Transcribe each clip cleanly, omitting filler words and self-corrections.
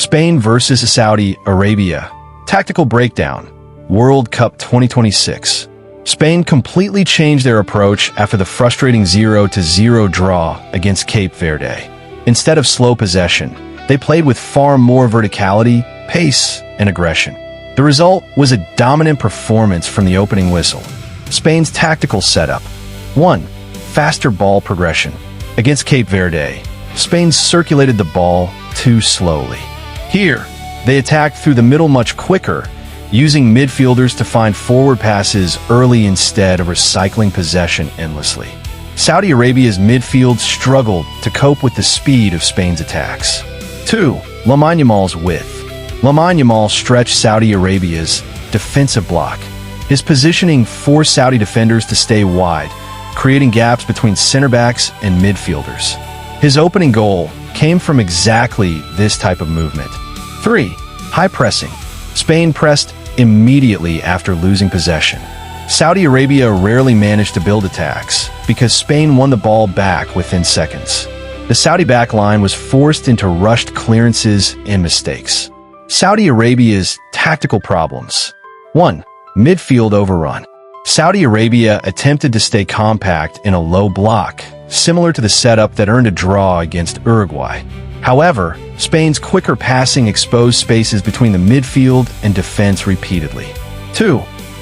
Spain versus Saudi Arabia. Tactical breakdown. World Cup 2026. Spain completely changed their approach after the frustrating 0-0 draw against Cape Verde. Instead of slow possession, they played with far more verticality, pace, and aggression. The result was a dominant performance from the opening whistle. Spain's tactical setup. 1. Faster ball progression. Against Cape Verde, Spain circulated the ball too slowly. Here, they attacked through the middle much quicker, using midfielders to find forward passes early instead of recycling possession endlessly. Saudi Arabia's midfield struggled to cope with the speed of Spain's attacks. 2. Lamine Yamal's width. Lamine Yamal stretched Saudi Arabia's defensive block. His positioning forced Saudi defenders to stay wide, creating gaps between center backs and midfielders. His opening goal came from exactly this type of movement. 3. High pressing. Spain pressed immediately after losing possession. Saudi Arabia rarely managed to build attacks because Spain won the ball back within seconds. The Saudi backline was forced into rushed clearances and mistakes. Saudi Arabia's tactical problems. 1. Midfield overrun. Saudi Arabia attempted to stay compact in a low block, similar to the setup that earned a draw against Uruguay. However, Spain's quicker passing exposed spaces between the midfield and defense repeatedly. 2.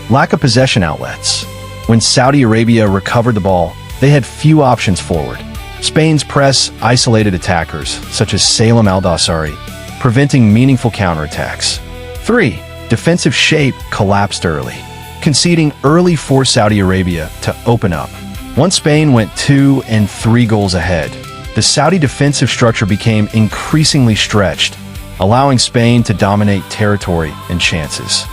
Lack of possession outlets. When Saudi Arabia recovered the ball, they had few options forward. Spain's press isolated attackers, such as Salem Al-Dawsari, preventing meaningful counterattacks. 3. Defensive shape collapsed early. Conceding early forced Saudi Arabia to open up. Once Spain went 2 and 3 goals ahead, the Saudi defensive structure became increasingly stretched, allowing Spain to dominate territory and chances.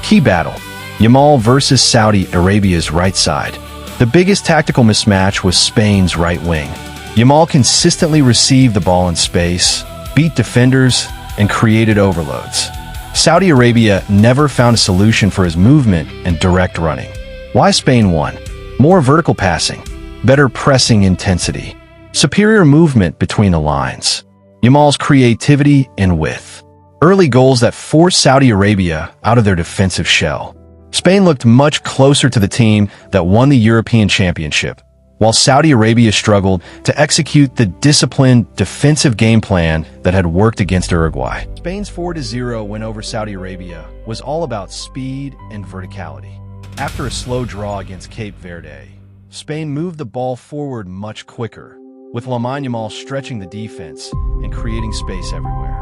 Key battle. Yamal versus Saudi Arabia's right side. The biggest tactical mismatch was Spain's right wing. Yamal consistently received the ball in space, beat defenders, and created overloads. Saudi Arabia never found a solution for his movement and direct running. Why Spain won? More vertical passing, better pressing intensity, superior movement between the lines, Yamal's creativity and width. Early goals that forced Saudi Arabia out of their defensive shell. Spain looked much closer to the team that won the European Championship, while Saudi Arabia struggled to execute the disciplined defensive game plan that had worked against Uruguay. Spain's 4-0 win over Saudi Arabia was all about speed and verticality. After a slow draw against Cape Verde, Spain moved the ball forward much quicker, with Lamine Yamal stretching the defense and creating space everywhere.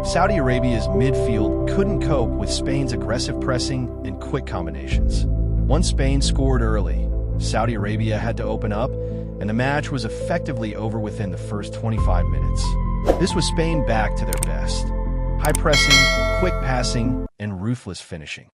Saudi Arabia's midfield couldn't cope with Spain's aggressive pressing and quick combinations. Once Spain scored early, Saudi Arabia had to open up, and the match was effectively over within the first 25 minutes. This was Spain back to their best. High pressing, quick passing, and ruthless finishing.